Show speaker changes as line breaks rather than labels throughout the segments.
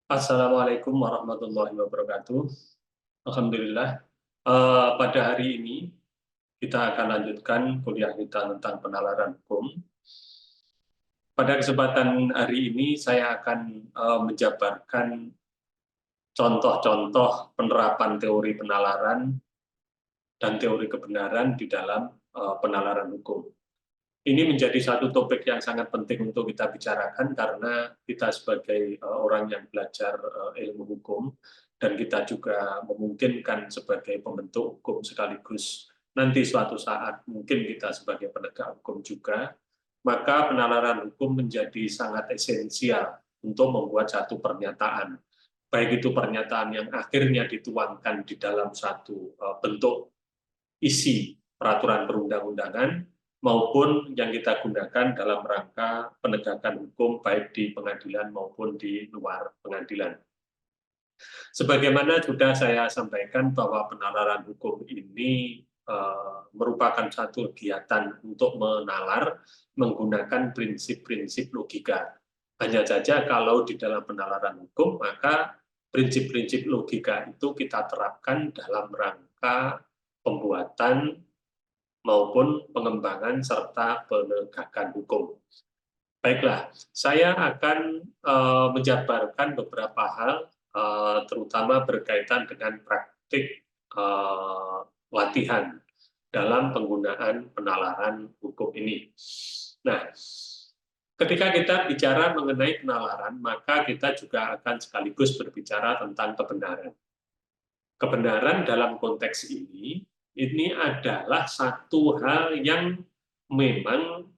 Assalamualaikum warahmatullahi wabarakatuh. Alhamdulillah, pada hari ini kita akan lanjutkan kuliah kita tentang penalaran hukum. Pada kesempatan hari ini saya akan menjabarkan contoh-contoh penerapan teori penalaran dan teori kebenaran di dalam penalaran hukum. Ini menjadi satu topik yang sangat penting untuk kita bicarakan karena kita sebagai orang yang belajar ilmu hukum dan kita juga memungkinkan sebagai pembentuk hukum sekaligus nanti suatu saat mungkin kita sebagai penegak hukum juga, maka penalaran hukum menjadi sangat esensial untuk membuat satu pernyataan. Baik itu pernyataan yang akhirnya dituangkan di dalam satu bentuk isi peraturan perundang-undangan maupun yang kita gunakan dalam rangka penegakan hukum baik di pengadilan maupun di luar pengadilan. Sebagaimana sudah saya sampaikan bahwa penalaran hukum ini merupakan satu kegiatan untuk menalar menggunakan prinsip-prinsip logika. Hanya saja kalau di dalam penalaran hukum, maka prinsip-prinsip logika itu kita terapkan dalam rangka pembuatan maupun pengembangan serta penegakan hukum. Baiklah, saya akan menjabarkan beberapa hal, terutama berkaitan dengan praktik latihan dalam penggunaan penalaran hukum ini. Nah, ketika kita bicara mengenai penalaran, maka kita juga akan sekaligus berbicara tentang kebenaran. Kebenaran dalam konteks ini adalah satu hal yang memang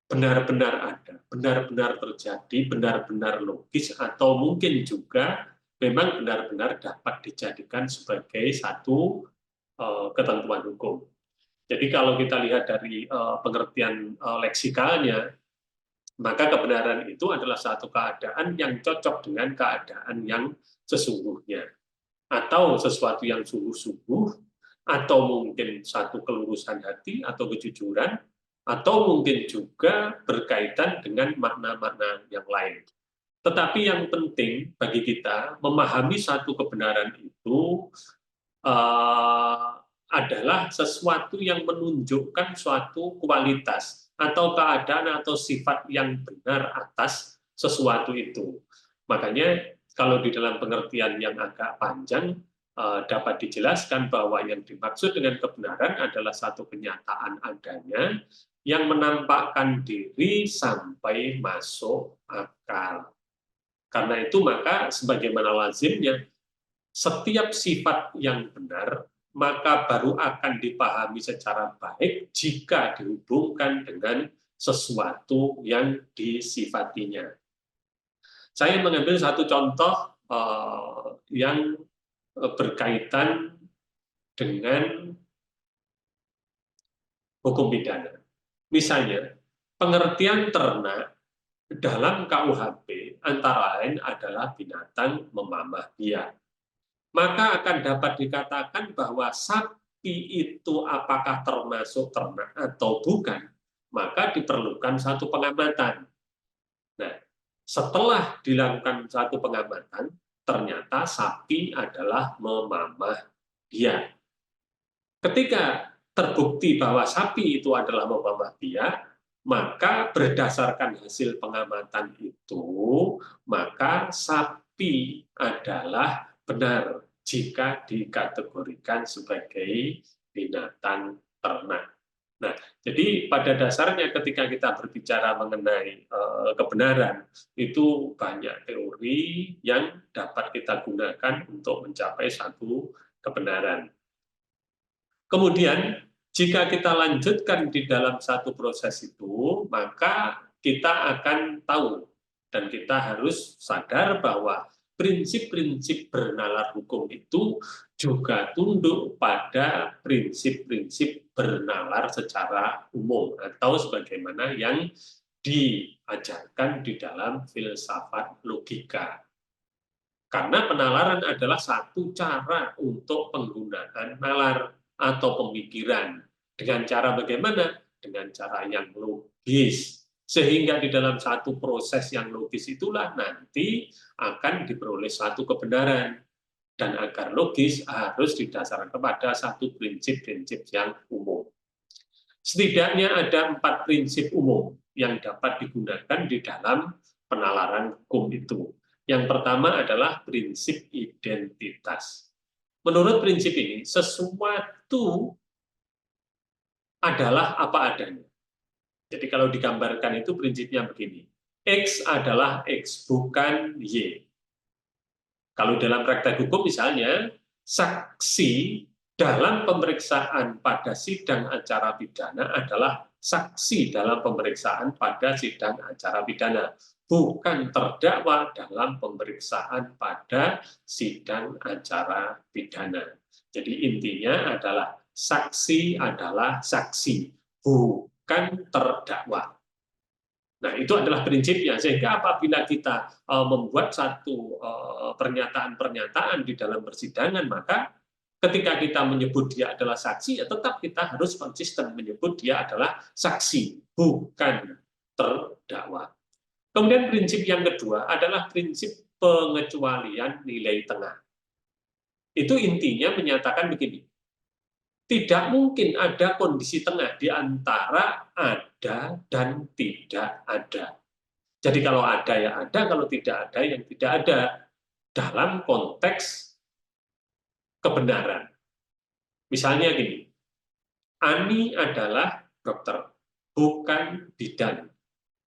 benar-benar ada, benar-benar terjadi, benar-benar logis, atau mungkin juga memang benar-benar dapat dijadikan sebagai satu ketentuan hukum. Jadi kalau kita lihat dari pengertian leksikalnya, maka kebenaran itu adalah satu keadaan yang cocok dengan keadaan yang sesungguhnya, atau sesuatu yang sungguh-sungguh, atau mungkin satu kelurusan hati atau kejujuran, atau mungkin juga berkaitan dengan makna-makna yang lain. Tetapi yang penting bagi kita memahami satu kebenaran itu adalah sesuatu yang menunjukkan suatu kualitas atau keadaan atau sifat yang benar atas sesuatu itu. Makanya kalau di dalam pengertian yang agak panjang dapat dijelaskan bahwa yang dimaksud dengan kebenaran adalah satu kenyataan adanya yang menampakkan diri sampai masuk akal. Karena itu maka sebagaimana lazimnya setiap sifat yang benar maka baru akan dipahami secara baik jika dihubungkan dengan sesuatu yang disifatinya. Saya mengambil satu contoh yang berkaitan dengan hukum pidana. Misalnya, pengertian ternak dalam KUHP antara lain adalah binatang memamah biak. Maka akan dapat dikatakan bahwa sapi itu apakah termasuk ternak atau bukan, maka diperlukan satu pengamatan. Nah, setelah dilakukan satu pengamatan, ternyata sapi adalah memamah biak. Ketika terbukti bahwa sapi itu adalah memamah biak, maka berdasarkan hasil pengamatan itu, maka sapi adalah benar jika dikategorikan sebagai binatang ternak. Nah, jadi pada dasarnya ketika kita berbicara mengenai kebenaran, itu banyak teori yang dapat kita gunakan untuk mencapai satu kebenaran. Kemudian, jika kita lanjutkan di dalam satu proses itu, maka kita akan tahu dan kita harus sadar bahwa prinsip-prinsip bernalar hukum itu juga tunduk pada prinsip-prinsip bernalar secara umum atau sebagaimana yang diajarkan di dalam filsafat logika. Karena penalaran adalah satu cara untuk penggunaan nalar atau pemikiran. Dengan cara bagaimana? Dengan cara yang logis. Sehingga di dalam satu proses yang logis itulah nanti akan diperoleh satu kebenaran. Dan agar logis harus didasarkan kepada satu prinsip-prinsip yang umum. Setidaknya ada 4 prinsip umum yang dapat digunakan di dalam penalaran hukum itu. Yang pertama adalah prinsip identitas. Menurut prinsip ini, sesuatu adalah apa adanya. Jadi kalau digambarkan itu prinsipnya begini. X adalah X, bukan Y. Kalau dalam praktek hukum misalnya, saksi dalam pemeriksaan pada sidang acara pidana adalah saksi dalam pemeriksaan pada sidang acara pidana, bukan terdakwa dalam pemeriksaan pada sidang acara pidana. Jadi intinya adalah saksi adalah saksi, bukan terdakwa. Nah, itu adalah prinsipnya. Sehingga apabila kita membuat satu pernyataan-pernyataan di dalam persidangan, maka ketika kita menyebut dia adalah saksi, ya tetap kita harus konsisten menyebut dia adalah saksi, bukan terdakwa. Kemudian prinsip yang kedua adalah prinsip pengecualian nilai tengah. Itu intinya menyatakan begini, tidak mungkin ada kondisi tengah di antara ada dan tidak ada. Jadi kalau ada ya ada, kalau tidak ada yang tidak ada. Dalam konteks kebenaran. Misalnya gini, Ani adalah dokter, bukan bidan.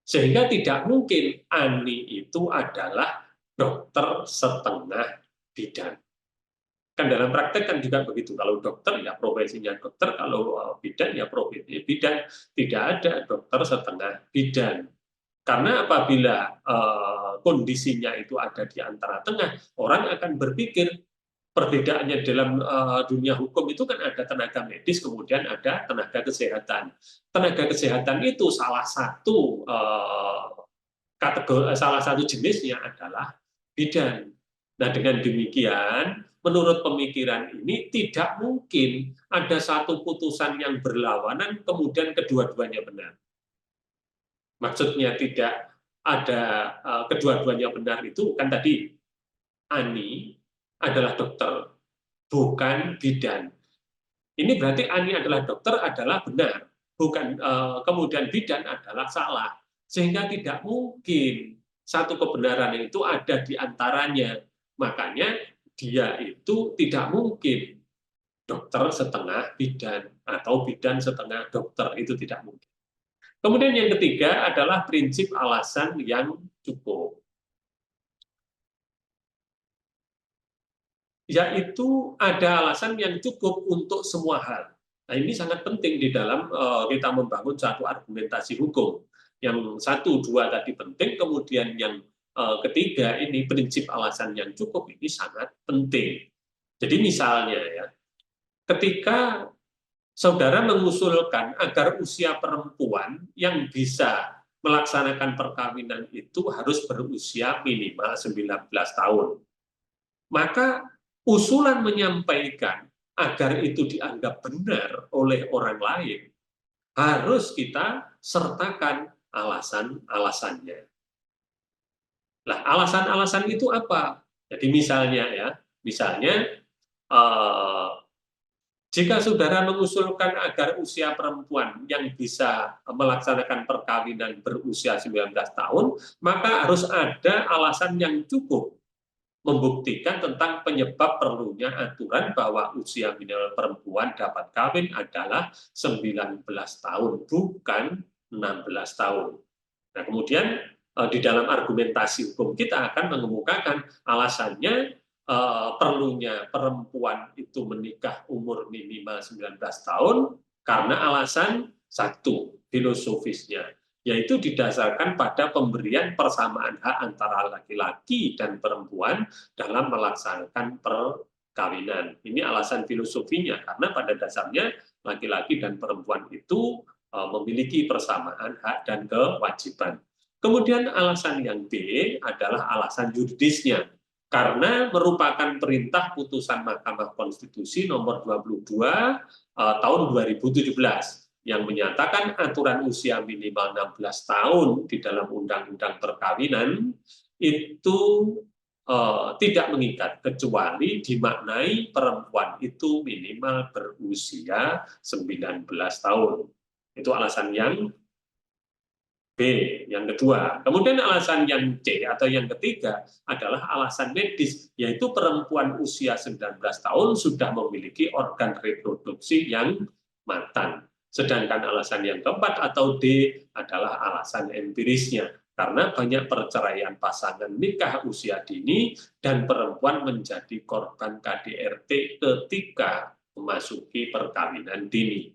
Sehingga tidak mungkin Ani itu adalah dokter setengah bidan. Kan dalam praktek kan juga begitu. Kalau dokter ya profesinya dokter, kalau bidan ya profesinya bidan. Tidak ada dokter setengah bidan. Karena apabila kondisinya itu ada di antara tengah, orang akan berpikir perbedaannya dalam dunia hukum itu kan ada tenaga medis, kemudian ada tenaga kesehatan. Tenaga kesehatan itu salah satu salah satu jenisnya adalah bidan. Nah, dengan demikian, menurut pemikiran ini tidak mungkin ada satu putusan yang berlawanan kemudian kedua-duanya benar. Maksudnya tidak ada kedua-duanya benar itu kan tadi Ani adalah dokter, bukan bidan. Ini berarti Ani adalah dokter adalah benar, bukan kemudian bidan adalah salah. Sehingga tidak mungkin satu kebenaran itu ada di antaranya. Makanya dia itu tidak mungkin dokter setengah bidan atau bidan setengah dokter, itu tidak mungkin. Kemudian yang ketiga adalah prinsip alasan yang cukup. Yaitu ada alasan yang cukup untuk semua hal. Nah, ini sangat penting di dalam kita membangun satu argumentasi hukum. Yang satu, dua tadi penting, kemudian yang ketiga ini prinsip alasan yang cukup ini sangat penting. Jadi misalnya ya, ketika saudara mengusulkan agar usia perempuan yang bisa melaksanakan perkawinan itu harus berusia minimal 19 tahun. Maka usulan menyampaikan agar itu dianggap benar oleh orang lain, harus kita sertakan alasan-alasannya. Nah, alasan-alasan itu apa? Jadi misalnya jika saudara mengusulkan agar usia perempuan yang bisa melaksanakan perkawinan berusia 19 tahun, maka harus ada alasan yang cukup membuktikan tentang penyebab perlunya aturan bahwa usia minimal perempuan dapat kawin adalah 19 tahun, bukan 16 tahun. Nah, kemudian di dalam argumentasi hukum kita akan mengemukakan alasannya perlunya perempuan itu menikah umur minimal 19 tahun karena alasan satu, filosofisnya, yaitu didasarkan pada pemberian persamaan hak antara laki-laki dan perempuan dalam melaksanakan perkawinan. Ini alasan filosofinya, karena pada dasarnya laki-laki dan perempuan itu memiliki persamaan hak dan kewajiban. Kemudian alasan yang B adalah alasan yuridisnya, karena merupakan perintah putusan Mahkamah Konstitusi nomor 22 tahun 2017 yang menyatakan aturan usia minimal 16 tahun di dalam undang-undang perkawinan itu tidak mengikat, kecuali dimaknai perempuan itu minimal berusia 19 tahun. Itu alasan yang B, yang kedua. Kemudian alasan yang C atau yang ketiga adalah alasan medis, yaitu perempuan usia 19 tahun sudah memiliki organ reproduksi yang matang. Sedangkan alasan yang keempat atau D adalah alasan empirisnya, karena banyak perceraian pasangan nikah usia dini dan perempuan menjadi korban KDRT ketika memasuki perkawinan dini.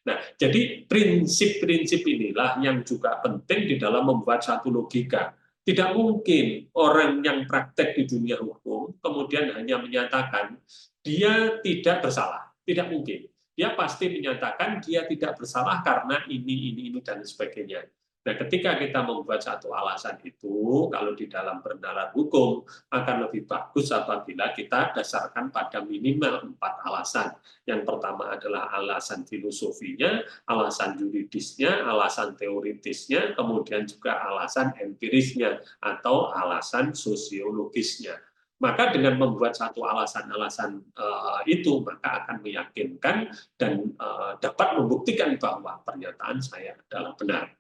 Nah, jadi prinsip-prinsip inilah yang juga penting di dalam membuat satu logika. Tidak mungkin orang yang praktek di dunia hukum kemudian hanya menyatakan dia tidak bersalah. Tidak mungkin. Dia pasti menyatakan dia tidak bersalah karena ini, dan sebagainya. Nah, ketika kita membuat satu alasan itu, kalau di dalam bernalar hukum, akan lebih bagus apabila kita dasarkan pada minimal 4 alasan. Yang pertama adalah alasan filosofinya, alasan yuridisnya, alasan teoritisnya, kemudian juga alasan empirisnya atau alasan sosiologisnya. Maka dengan membuat satu alasan-alasan itu, maka akan meyakinkan dan dapat membuktikan bahwa pernyataan saya adalah benar.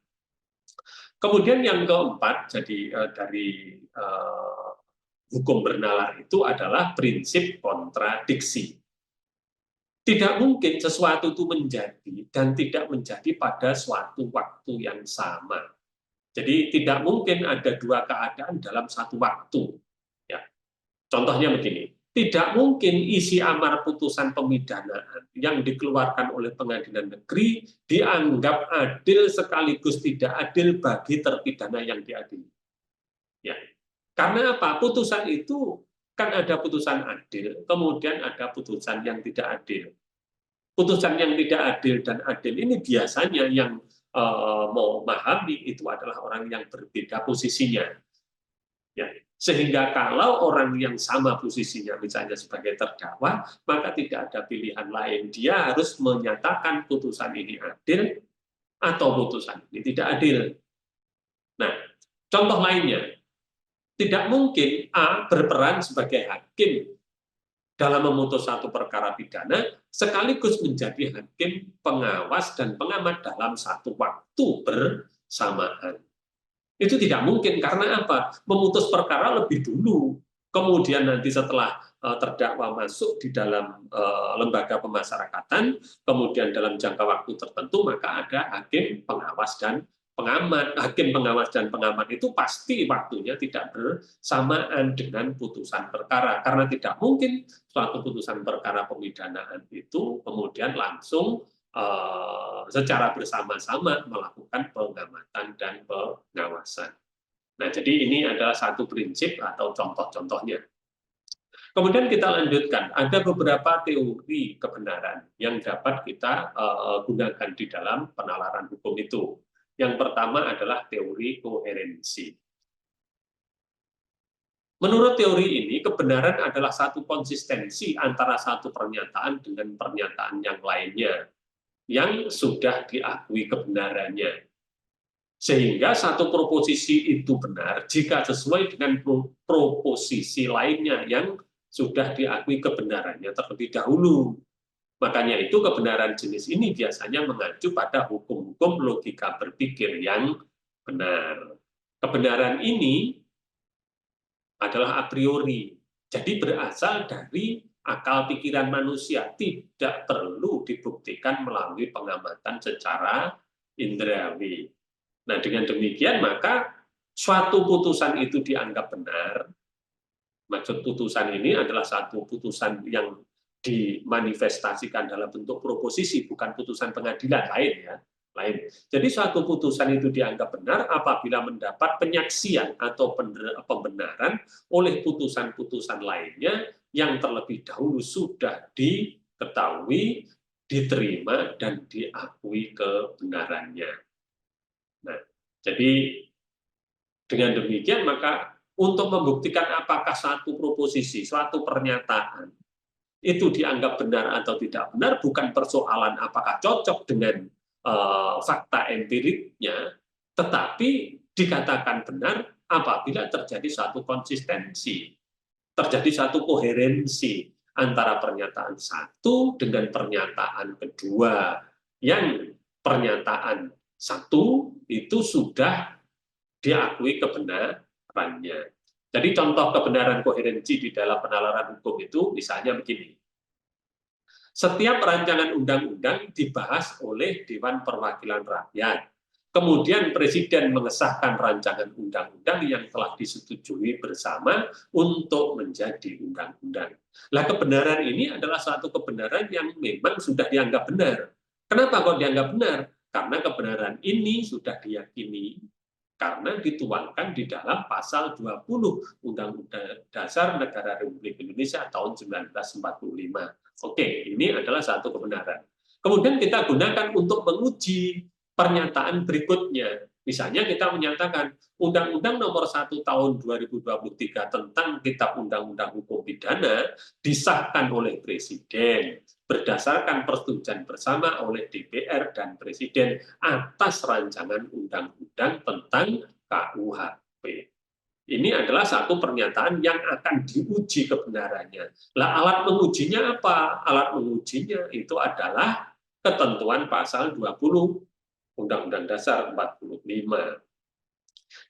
Kemudian yang keempat, jadi dari hukum bernalar itu adalah prinsip kontradiksi. Tidak mungkin sesuatu itu menjadi dan tidak menjadi pada suatu waktu yang sama. Jadi tidak mungkin ada dua keadaan dalam satu waktu. Ya. Contohnya begini, tidak mungkin isi amar putusan pemidanaan yang dikeluarkan oleh pengadilan negeri dianggap adil sekaligus tidak adil bagi terpidana yang diadili. Ya. Karena apa? Putusan itu kan ada putusan adil, kemudian ada putusan yang tidak adil. Putusan yang tidak adil dan adil ini biasanya yang mau memahami itu adalah orang yang berbeda posisinya. Ya. Sehingga kalau orang yang sama posisinya, misalnya sebagai terdakwa, maka tidak ada pilihan lain. Dia harus menyatakan putusan ini adil atau putusan ini tidak adil. Nah, contoh lainnya, tidak mungkin A berperan sebagai hakim dalam memutus satu perkara pidana, sekaligus menjadi hakim, pengawas, dan pengamat dalam satu waktu bersamaan. Itu tidak mungkin, karena apa? Memutus perkara lebih dulu, kemudian nanti setelah terdakwa masuk di dalam lembaga pemasyarakatan, kemudian dalam jangka waktu tertentu, maka ada hakim, pengawas, dan pengamat. Hakim, pengawas, dan pengamat itu pasti waktunya tidak bersamaan dengan putusan perkara, karena tidak mungkin suatu putusan perkara pemidanaan itu kemudian langsung secara bersama-sama melakukan pengamatan dan pengawasan. Nah, jadi ini adalah satu prinsip atau contoh-contohnya. Kemudian kita lanjutkan, ada beberapa teori kebenaran yang dapat kita gunakan di dalam penalaran hukum itu. Yang pertama adalah teori koherensi. Menurut teori ini, kebenaran adalah satu konsistensi antara satu pernyataan dengan pernyataan yang lainnya, yang sudah diakui kebenarannya. Sehingga satu proposisi itu benar jika sesuai dengan proposisi lainnya yang sudah diakui kebenarannya terlebih dahulu. Makanya itu kebenaran jenis ini biasanya mengacu pada hukum-hukum logika berpikir yang benar. Kebenaran ini adalah a priori, jadi berasal dari akal pikiran manusia, tidak perlu dibuktikan melalui pengamatan secara indrawi. Nah, dengan demikian maka suatu putusan itu dianggap benar. Maksud putusan ini adalah satu putusan yang dimanifestasikan dalam bentuk proposisi, bukan putusan pengadilan lain ya. Jadi suatu putusan itu dianggap benar apabila mendapat penyaksian atau pembenaran oleh putusan-putusan lainnya yang terlebih dahulu sudah diketahui, diterima, dan diakui kebenarannya. Nah, jadi dengan demikian maka untuk membuktikan apakah satu proposisi, suatu pernyataan itu dianggap benar atau tidak benar bukan persoalan apakah cocok dengan fakta empiriknya, tetapi dikatakan benar apabila terjadi satu konsistensi, terjadi satu koherensi antara pernyataan satu dengan pernyataan kedua, yang pernyataan satu itu sudah diakui kebenarannya. Jadi contoh kebenaran koherensi di dalam penalaran hukum itu misalnya begini. Setiap rancangan undang-undang dibahas oleh Dewan Perwakilan Rakyat. Kemudian Presiden mengesahkan rancangan undang-undang yang telah disetujui bersama untuk menjadi undang-undang. Nah, kebenaran ini adalah suatu kebenaran yang memang sudah dianggap benar. Kenapa kok dianggap benar? Karena kebenaran ini sudah diyakini karena dituangkan di dalam pasal 20 Undang-Undang Dasar Negara Republik Indonesia tahun 1945. Oke, ini adalah satu kebenaran. Kemudian kita gunakan untuk menguji pernyataan berikutnya. Misalnya kita menyatakan Undang-Undang Nomor 1 Tahun 2023 tentang Kitab Undang-Undang Hukum Pidana disahkan oleh Presiden berdasarkan persetujuan bersama oleh DPR dan Presiden atas rancangan undang-undang tentang KUHP. Ini adalah satu pernyataan yang akan diuji kebenarannya. Lah, alat mengujinya apa? Alat mengujinya itu adalah ketentuan pasal 20 Undang-Undang Dasar 45.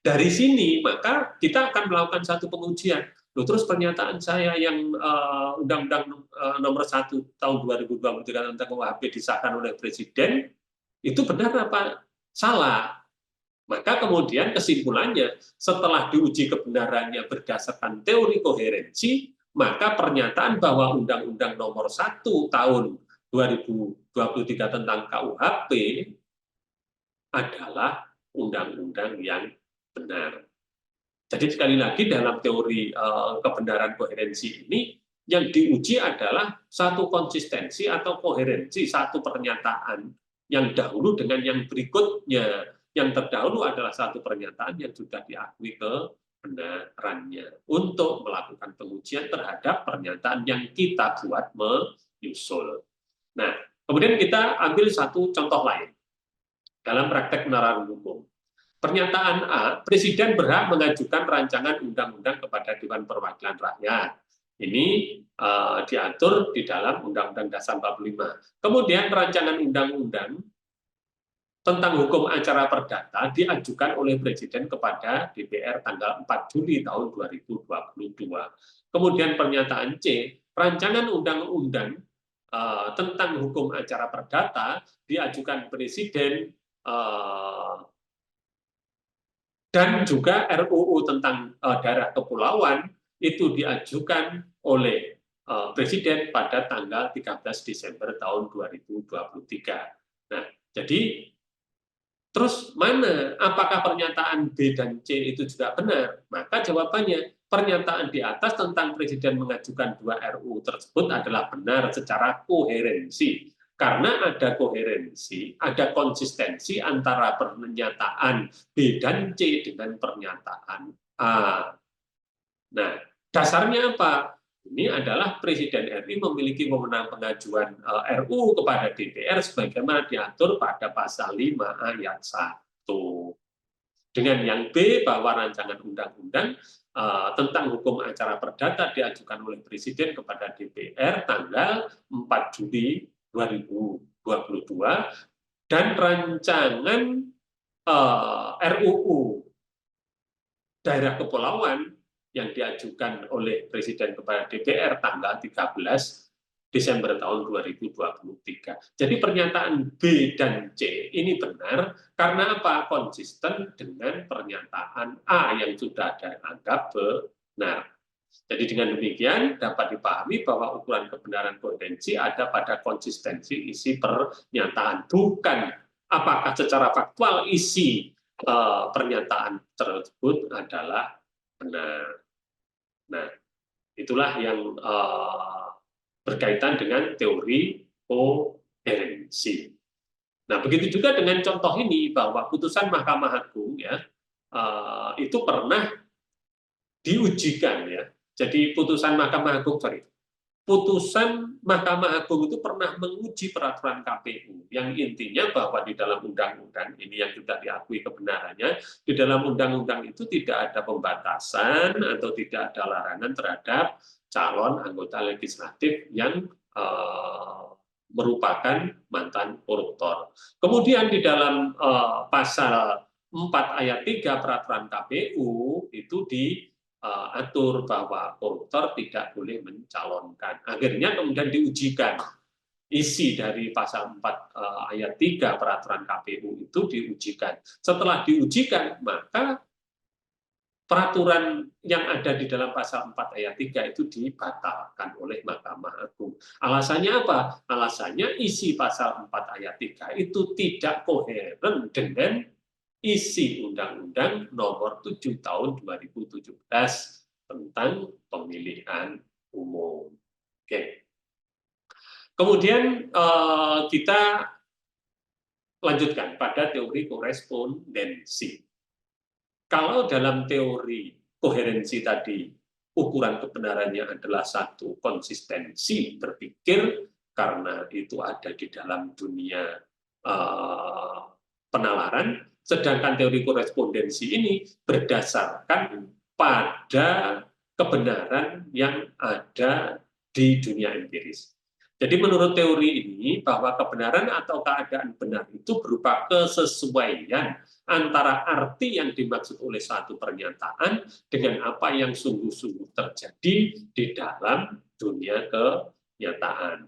Dari sini, maka kita akan melakukan satu pengujian. Loh, terus pernyataan saya yang Undang-Undang Nomor 1 Tahun 2023 tentang KUHP disahkan oleh Presiden, itu benar apa salah? Maka kemudian kesimpulannya, setelah diuji kebenarannya berdasarkan teori koherensi, maka pernyataan bahwa Undang-Undang Nomor 1 Tahun 2023 tentang KUHP adalah undang-undang yang benar. Jadi sekali lagi dalam teori kebenaran koherensi ini, yang diuji adalah satu konsistensi atau koherensi satu pernyataan yang dahulu dengan yang berikutnya. Yang terdahulu adalah satu pernyataan yang sudah diakui kebenarannya untuk melakukan pengujian terhadap pernyataan yang kita buat menyusul. Nah, kemudian kita ambil satu contoh lain dalam praktek penalaran hukum. Pernyataan A, Presiden berhak mengajukan rancangan undang-undang kepada Dewan Perwakilan Rakyat. Ini diatur di dalam Undang-Undang Dasar 45. Kemudian rancangan undang-undang tentang hukum acara perdata diajukan oleh Presiden kepada DPR tanggal 4 Juli tahun 2022. Kemudian pernyataan C, rancangan undang-undang tentang hukum acara perdata diajukan Presiden dan juga RUU tentang daerah kepulauan itu diajukan oleh Presiden pada tanggal 13 Desember tahun 2023. Nah, jadi terus mana? Apakah pernyataan B dan C itu juga benar? Maka jawabannya, pernyataan di atas tentang Presiden mengajukan 2 RUU tersebut adalah benar secara koherensi. Karena ada koherensi, ada konsistensi antara pernyataan B dan C dengan pernyataan A. Nah, dasarnya apa? Ini adalah Presiden RI memiliki wewenang pengajuan RUU kepada DPR sebagaimana diatur pada pasal 5 ayat 1. Dengan yang B, bahwa rancangan undang-undang tentang hukum acara perdata diajukan oleh Presiden kepada DPR tanggal 4 Juli 2022 dan rancangan RUU daerah kepulauan yang diajukan oleh Presiden kepada DPR tanggal 13 Desember tahun 2023. Jadi pernyataan B dan C ini benar karena apa? Konsisten dengan pernyataan A yang sudah dianggap benar. Jadi dengan demikian dapat dipahami bahwa ukuran kebenaran koherensi ada pada konsistensi isi pernyataan, bukan apakah secara faktual isi pernyataan tersebut adalah benar. Nah, itulah yang berkaitan dengan teori koherensi. Nah, begitu juga dengan contoh ini bahwa putusan Mahkamah Agung ya itu pernah diujikan ya. Jadi putusan Mahkamah Agung putusan Mahkamah Agung itu pernah menguji peraturan KPU yang intinya bahwa di dalam undang-undang ini yang sudah diakui kebenarannya, di dalam undang-undang itu tidak ada pembatasan atau tidak ada larangan terhadap calon anggota legislatif yang merupakan mantan koruptor. Kemudian di dalam pasal 4 ayat 3 peraturan KPU itu diatur bahwa koruptor tidak boleh mencalonkan. Akhirnya kemudian diujikan isi dari pasal 4 ayat 3 peraturan KPU itu diujikan. Setelah diujikan, maka peraturan yang ada di dalam pasal 4 ayat 3 itu dibatalkan oleh Mahkamah Agung. Alasannya apa? Alasannya isi pasal 4 ayat 3 itu tidak koheren dengan isi Undang-Undang Nomor 7 Tahun 2017 tentang pemilihan umum. Oke. Kemudian kita lanjutkan pada teori korespondensi. Kalau dalam teori koherensi tadi, ukuran kebenarannya adalah satu konsistensi berpikir, karena itu ada di dalam dunia penalaran, sedangkan teori korespondensi ini berdasarkan pada kebenaran yang ada di dunia empiris. Jadi menurut teori ini, bahwa kebenaran atau keadaan benar itu berupa kesesuaian antara arti yang dimaksud oleh satu pernyataan dengan apa yang sungguh-sungguh terjadi di dalam dunia kenyataan.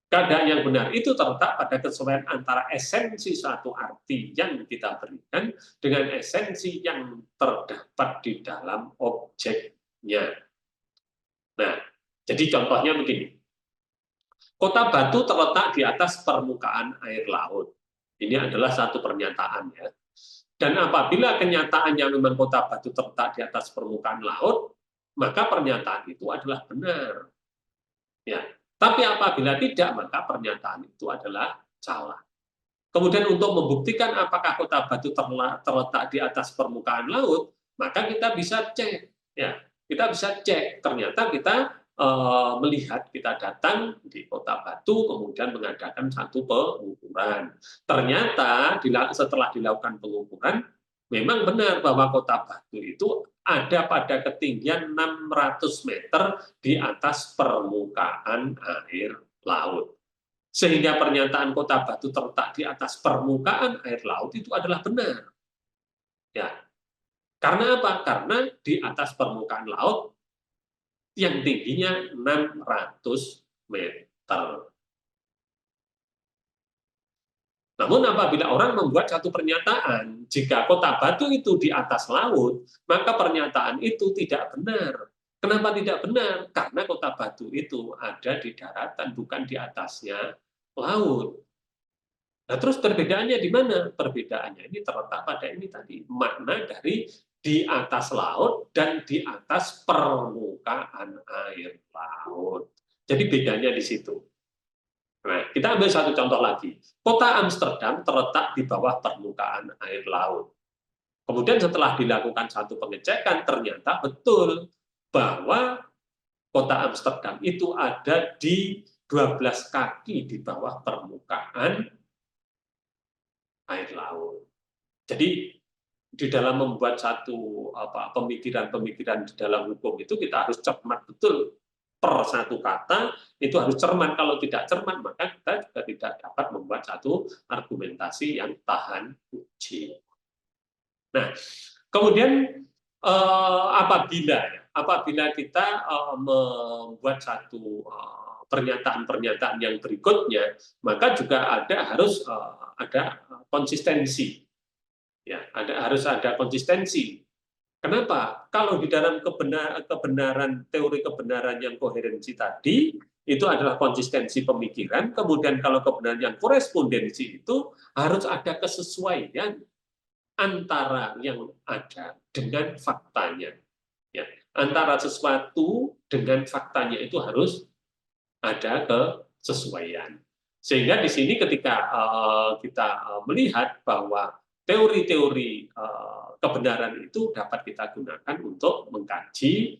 Keadaan yang benar itu terletak pada kesesuaian antara esensi suatu arti yang kita berikan dengan esensi yang terdapat di dalam objeknya. Nah, jadi contohnya begini. Kota Batu terletak di atas permukaan air laut. Ini adalah satu pernyataan, ya. Dan apabila kenyataannya memang Kota Batu terletak di atas permukaan laut, maka pernyataan itu adalah benar. Ya. Tapi apabila tidak, maka pernyataan itu adalah salah. Kemudian untuk membuktikan apakah Kota Batu terletak di atas permukaan laut, maka kita bisa cek. Ya, kita bisa cek. Ternyata kita melihat, kita datang di Kota Batu, kemudian mengadakan satu pengukuran. Ternyata setelah dilakukan pengukuran, memang benar bahwa Kota Batu itu ada pada ketinggian 600 meter di atas permukaan air laut. Sehingga pernyataan Kota Batu terletak di atas permukaan air laut itu adalah benar. Ya. Karena apa? Karena di atas permukaan laut yang tingginya 600 meter. Namun apabila orang membuat satu pernyataan, jika Kota Batu itu di atas laut, maka pernyataan itu tidak benar. Kenapa tidak benar? Karena Kota Batu itu ada di daratan, bukan di atasnya laut. Nah, terus perbedaannya di mana? Perbedaannya ini terletak pada ini tadi, makna dari di atas laut dan di atas permukaan air laut. Jadi bedanya di situ. Nah, kita ambil satu contoh lagi. Kota Amsterdam terletak di bawah permukaan air laut. Kemudian setelah dilakukan satu pengecekan, ternyata betul bahwa Kota Amsterdam itu ada di 12 kaki di bawah permukaan air laut. Jadi di dalam membuat satu pemikiran-pemikiran di dalam hukum itu kita harus cermat betul per satu kata, itu harus cermat. Kalau tidak cermat, maka kita juga tidak dapat membuat satu argumentasi yang tahan uji. Nah, kemudian apabila kita membuat satu pernyataan-pernyataan yang berikutnya, maka juga harus ada konsistensi. Ya, harus ada konsistensi. Kenapa? Kalau di dalam kebenaran, teori kebenaran yang koherensi tadi, itu adalah konsistensi pemikiran, kemudian kalau kebenaran yang korespondensi itu harus ada kesesuaian antara yang ada dengan faktanya. Ya, antara sesuatu dengan faktanya itu harus ada kesesuaian. Sehingga di sini ketika kita melihat bahwa teori-teori kebenaran itu dapat kita gunakan untuk mengkaji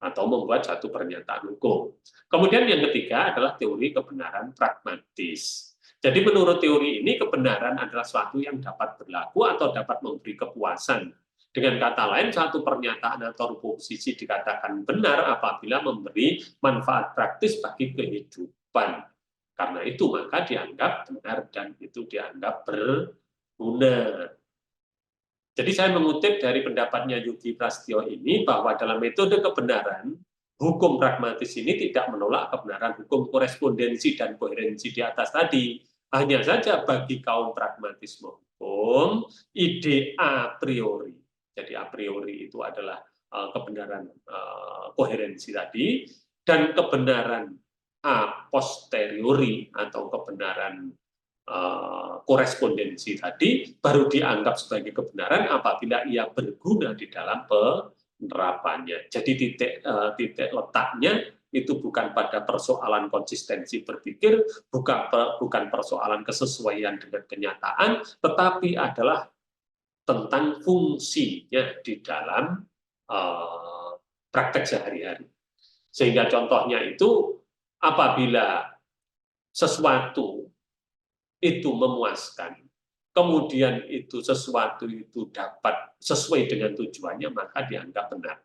atau membuat satu pernyataan hukum. Kemudian yang ketiga adalah teori kebenaran pragmatis. Jadi menurut teori ini kebenaran adalah sesuatu yang dapat berlaku atau dapat memberi kepuasan. Dengan kata lain, satu pernyataan atau posisi dikatakan benar apabila memberi manfaat praktis bagi kehidupan. Karena itu maka dianggap benar dan itu dianggap berguna. Jadi saya mengutip dari pendapatnya Yugi Prasetyo ini bahwa dalam metode kebenaran, hukum pragmatis ini tidak menolak kebenaran hukum korespondensi dan koherensi di atas tadi. Hanya saja bagi kaum pragmatisme hukum, ide a priori. Jadi a priori itu adalah kebenaran koherensi tadi, dan kebenaran a posteriori atau kebenaran korespondensi tadi baru dianggap sebagai kebenaran apabila ia berguna di dalam penerapannya. Jadi titik letaknya itu bukan pada persoalan konsistensi berpikir, bukan persoalan kesesuaian dengan kenyataan, tetapi adalah tentang fungsinya di dalam praktek sehari-hari. Sehingga contohnya itu apabila sesuatu itu memuaskan, kemudian itu sesuatu itu dapat sesuai dengan tujuannya, maka dianggap benar.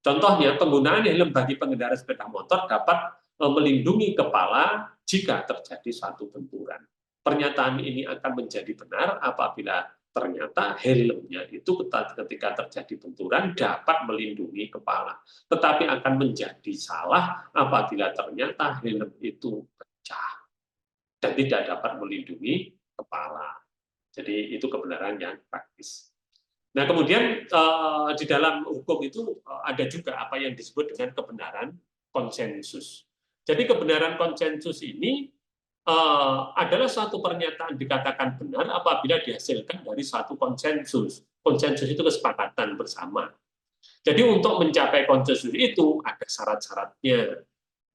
Contohnya, penggunaan helm bagi pengendara sepeda motor dapat melindungi kepala jika terjadi suatu benturan. Pernyataan ini akan menjadi benar apabila ternyata helmnya itu ketika terjadi benturan dapat melindungi kepala. Tetapi akan menjadi salah apabila ternyata helm itu pecah dan tidak dapat melindungi kepala. Jadi itu kebenaran yang praktis. Nah, kemudian di dalam hukum itu ada juga apa yang disebut dengan kebenaran konsensus. Jadi kebenaran konsensus ini adalah suatu pernyataan dikatakan benar apabila dihasilkan dari suatu konsensus. Konsensus itu kesepakatan bersama. Jadi untuk mencapai konsensus itu ada syarat-syaratnya.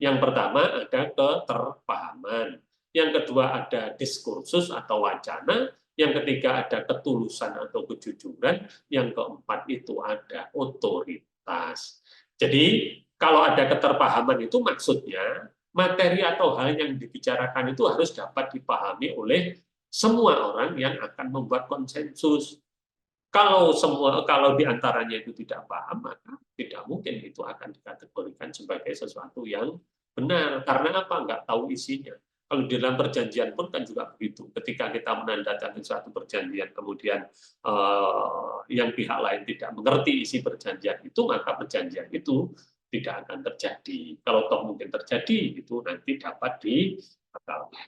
Yang pertama ada keterpahaman. Yang kedua ada diskursus atau wacana, yang ketiga ada ketulusan atau kejujuran, yang keempat itu ada otoritas. Jadi kalau ada keterpahaman itu maksudnya materi atau hal yang dibicarakan itu harus dapat dipahami oleh semua orang yang akan membuat konsensus. Kalau diantaranya itu tidak paham, maka tidak mungkin itu akan dikategorikan sebagai sesuatu yang benar. Karena apa? Nggak tahu isinya. Kalau di dalam perjanjian pun kan juga begitu. Ketika kita menandatangani suatu perjanjian, kemudian yang pihak lain tidak mengerti isi perjanjian itu, maka perjanjian itu tidak akan terjadi. Kalau toh mungkin terjadi, itu nanti dapat dibatalkan.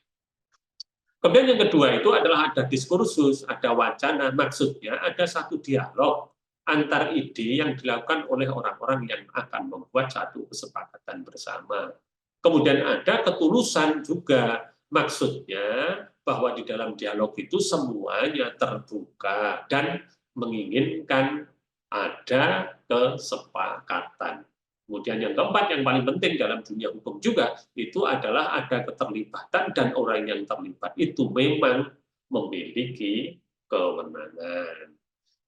Kemudian yang kedua itu adalah ada diskursus, ada wacana. Maksudnya ada satu dialog antar ide yang dilakukan oleh orang-orang yang akan membuat satu kesepakatan bersama. Kemudian ada ketulusan juga, maksudnya bahwa di dalam dialog itu semuanya terbuka dan menginginkan ada kesepakatan. Kemudian yang keempat, yang paling penting dalam dunia hukum juga, itu adalah ada keterlibatan dan orang yang terlibat itu memang memiliki kewenangan.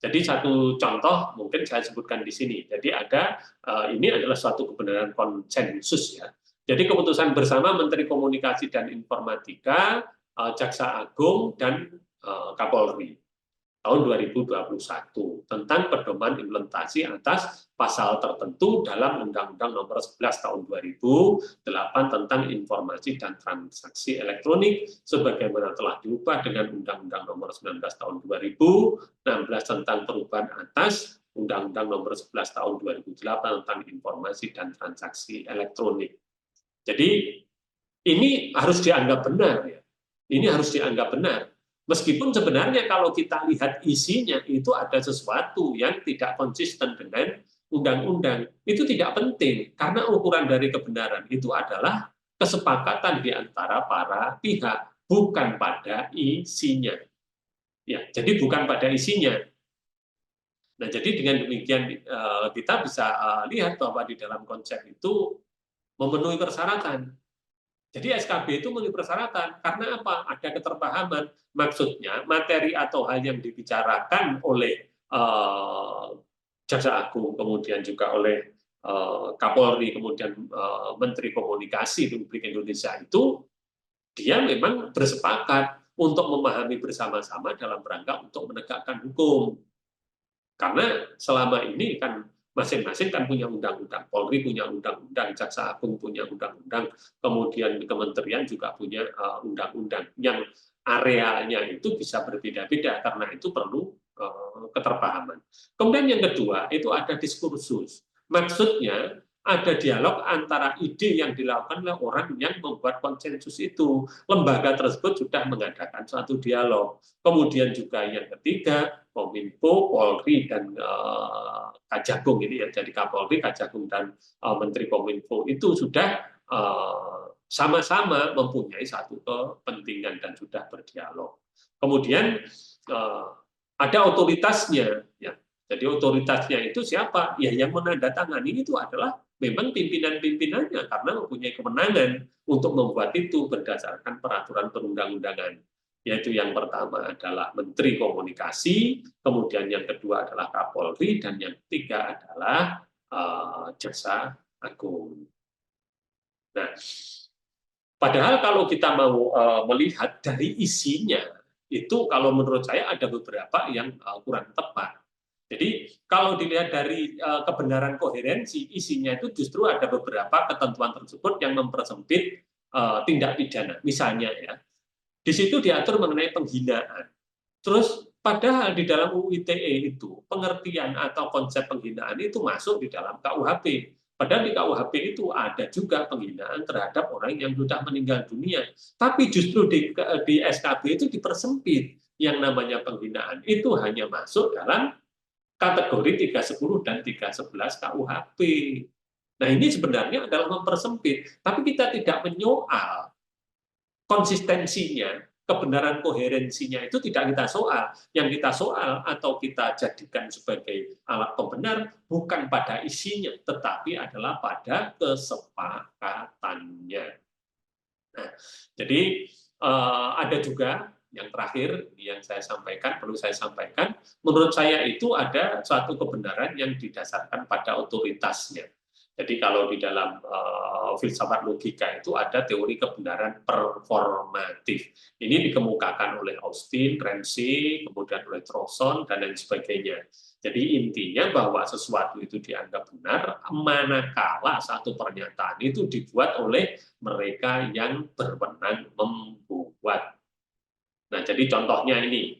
Jadi satu contoh mungkin saya sebutkan di sini. Jadi ini adalah suatu kebenaran konsensus ya. Jadi keputusan bersama Menteri Komunikasi dan Informatika, Jaksa Agung, dan Kapolri tahun 2021 tentang pedoman implementasi atas pasal tertentu dalam Undang-Undang Nomor 11 Tahun 2008 tentang Informasi dan Transaksi Elektronik sebagaimana telah diubah dengan Undang-Undang Nomor 19 Tahun 2016 tentang perubahan atas Undang-Undang Nomor 11 Tahun 2008 tentang Informasi dan Transaksi Elektronik. Jadi ini harus dianggap benar ya. Ini harus dianggap benar. Meskipun sebenarnya kalau kita lihat isinya itu ada sesuatu yang tidak konsisten dengan undang-undang, itu tidak penting karena ukuran dari kebenaran itu adalah kesepakatan di antara para pihak, bukan pada isinya. Ya, jadi bukan pada isinya. Nah, jadi dengan demikian kita bisa lihat bahwa di dalam konsep itu memenuhi persyaratan. Jadi SKB itu memenuhi persyaratan karena apa? Ada keterpahaman. Maksudnya materi atau hal yang dibicarakan oleh Jaksa Agung kemudian juga oleh Kapolri, kemudian Menteri Komunikasi Republik Indonesia itu, dia memang bersepakat untuk memahami bersama-sama dalam rangka untuk menegakkan hukum. Karena selama ini kan masing-masing kan punya undang-undang, Polri punya undang-undang, Jaksa Agung punya undang-undang, kemudian kementerian juga punya undang-undang yang arealnya itu bisa berbeda-beda, karena itu perlu keterpahaman. Kemudian yang kedua itu ada diskursus. Maksudnya ada dialog antara ide yang dilakukan oleh orang yang membuat konsensus itu. Lembaga tersebut sudah mengadakan suatu dialog. Kemudian juga yang ketiga, Kominfo, Polri, dan Kejagung ini ya, jadi Kapolri, Kejagung, dan Menteri Kominfo itu sudah sama-sama mempunyai satu kepentingan dan sudah berdialog. Kemudian ada otoritasnya, ya. Jadi otoritasnya itu siapa? Ya yang menandatangani itu adalah memang pimpinan-pimpinannya, karena mempunyai kewenangan untuk membuat itu berdasarkan peraturan perundang-undangan. Yaitu yang pertama adalah Menteri Komunikasi, kemudian yang kedua adalah Kapolri, dan yang ketiga adalah Jaksa Agung. Nah, padahal kalau kita mau melihat dari isinya, itu kalau menurut saya ada beberapa yang kurang tepat. Jadi kalau dilihat dari kebenaran koherensi, isinya itu justru ada beberapa ketentuan tersebut yang mempersempit tindak pidana. Misalnya ya, di situ diatur mengenai penghinaan. Terus padahal di dalam UU ITE itu pengertian atau konsep penghinaan itu masuk di dalam KUHP. Padahal di KUHP itu ada juga penghinaan terhadap orang yang sudah meninggal dunia. Tapi justru di SKB itu dipersempit. Yang namanya penghinaan itu hanya masuk dalam kategori 310 dan 311 KUHP. Nah, ini sebenarnya adalah mempersempit, tapi kita tidak menyoal konsistensinya, kebenaran koherensinya itu tidak kita soal. Yang kita soal atau kita jadikan sebagai alat pembenar bukan pada isinya, tetapi adalah pada kesepakatannya. Nah, jadi ada juga yang terakhir yang saya sampaikan, perlu saya sampaikan, menurut saya itu ada suatu kebenaran yang didasarkan pada otoritasnya. Jadi kalau di dalam filsafat logika itu ada teori kebenaran performatif. Ini dikemukakan oleh Austin, Ramsey, kemudian oleh Strawson, dan lain sebagainya. Jadi intinya bahwa sesuatu itu dianggap benar manakala satu pernyataan itu dibuat oleh mereka yang berwenang membuat. Nah, jadi contohnya ini,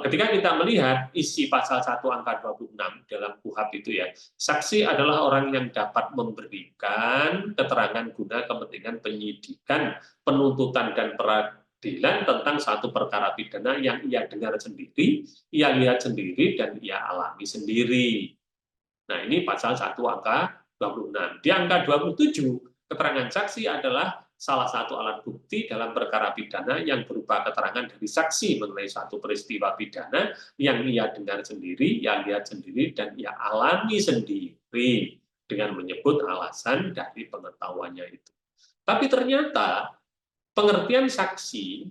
ketika kita melihat isi pasal 1 angka 26 dalam KUHP itu ya, saksi adalah orang yang dapat memberikan keterangan guna kepentingan penyidikan, penuntutan, dan peradilan tentang satu perkara pidana yang ia dengar sendiri, ia lihat sendiri, dan ia alami sendiri. Nah, ini pasal 1 angka 26. Di angka 27, keterangan saksi adalah salah satu alat bukti dalam perkara pidana yang berupa keterangan dari saksi mengenai suatu peristiwa pidana yang ia dengar sendiri, ia lihat sendiri, dan ia alami sendiri dengan menyebut alasan dari pengetahuannya itu. Tapi ternyata pengertian saksi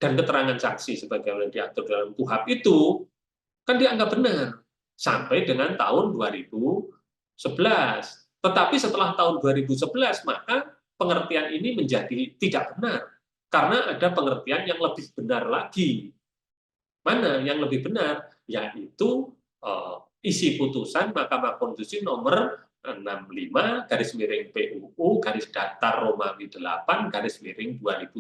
dan keterangan saksi sebagaimana diatur dalam KUHP itu kan dianggap benar sampai dengan tahun 2011. Tetapi setelah tahun 2011 maka pengertian ini menjadi tidak benar, karena ada pengertian yang lebih benar lagi. Mana yang lebih benar? Yaitu isi putusan Mahkamah Konstitusi nomor 65 garis miring PUU garis datar Romawi 8 garis miring 2010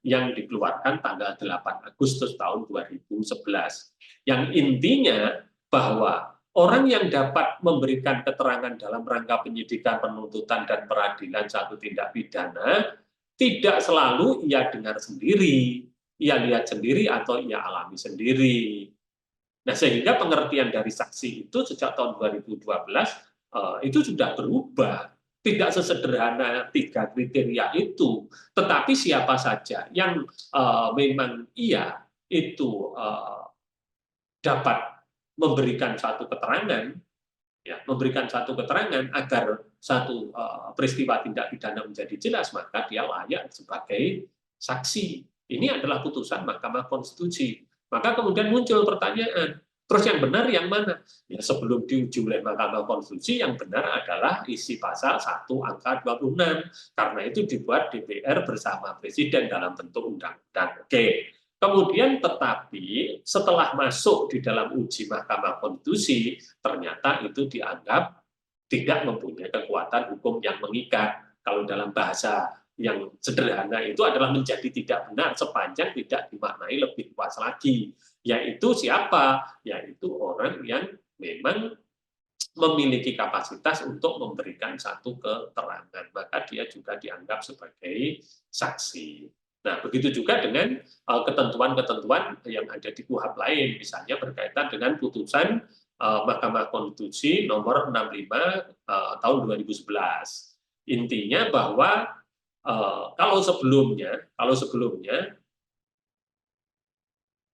yang dikeluarkan tanggal 8 Agustus tahun 2011. Yang intinya bahwa orang yang dapat memberikan keterangan dalam rangka penyidikan, penuntutan, dan peradilan satu tindak pidana tidak selalu ia dengar sendiri, ia lihat sendiri, atau ia alami sendiri. Nah, sehingga pengertian dari saksi itu sejak tahun 2012 itu sudah berubah. Tidak sesederhana 3 kriteria itu, tetapi siapa saja yang memang ia itu dapat memberikan satu keterangan, ya, memberikan satu keterangan agar satu peristiwa tindak pidana menjadi jelas, maka dia layak sebagai saksi. Ini adalah putusan Mahkamah Konstitusi. Maka kemudian muncul pertanyaan, Terus yang benar yang mana? Ya sebelum diuji oleh Mahkamah Konstitusi, yang benar adalah isi pasal 1 angka 26. Karena itu dibuat DPR bersama Presiden dalam bentuk undang-undang. Oke. Kemudian tetapi setelah masuk di dalam uji Mahkamah Konstitusi, ternyata itu dianggap tidak mempunyai kekuatan hukum yang mengikat. Kalau dalam bahasa yang sederhana itu adalah menjadi tidak benar sepanjang tidak dimaknai lebih luas lagi. Yaitu siapa? Yaitu orang yang memang memiliki kapasitas untuk memberikan satu keterangan, maka dia juga dianggap sebagai saksi. Nah, begitu juga dengan ketentuan-ketentuan yang ada di KUHP lain, misalnya berkaitan dengan putusan Mahkamah Konstitusi nomor 65 tahun 2011. Intinya bahwa kalau sebelumnya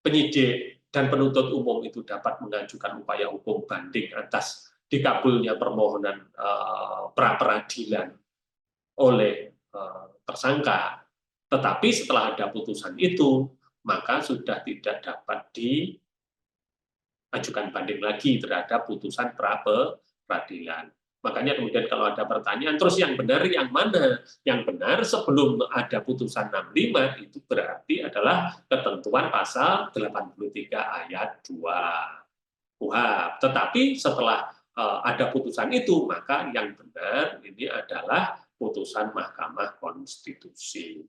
penyidik dan penuntut umum itu dapat mengajukan upaya hukum banding atas dikabulnya permohonan pra peradilan oleh tersangka, tetapi setelah ada putusan itu maka sudah tidak dapat diajukan banding lagi terhadap putusan pra peradilan. Makanya kemudian kalau ada pertanyaan, terus yang benar yang mana? Yang benar sebelum ada putusan 65 itu berarti adalah ketentuan pasal 83 ayat 2 KUHP. Tetapi setelah ada putusan itu, maka yang benar ini adalah putusan Mahkamah Konstitusi.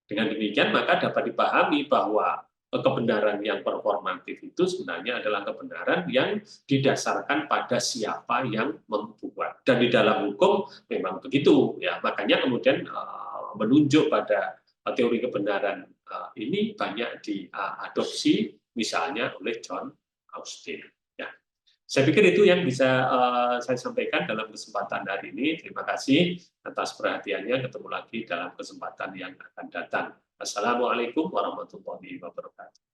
Dengan demikian maka dapat dipahami bahwa kebenaran yang performatif itu sebenarnya adalah kebenaran yang didasarkan pada siapa yang membuat. Dan di dalam hukum memang begitu, ya. Makanya kemudian menunjuk pada teori kebenaran ini banyak diadopsi misalnya oleh John Austin. Ya. Saya pikir itu yang bisa saya sampaikan dalam kesempatan hari ini. Terima kasih atas perhatiannya. Ketemu lagi dalam kesempatan yang akan datang. Assalamualaikum warahmatullahi wabarakatuh.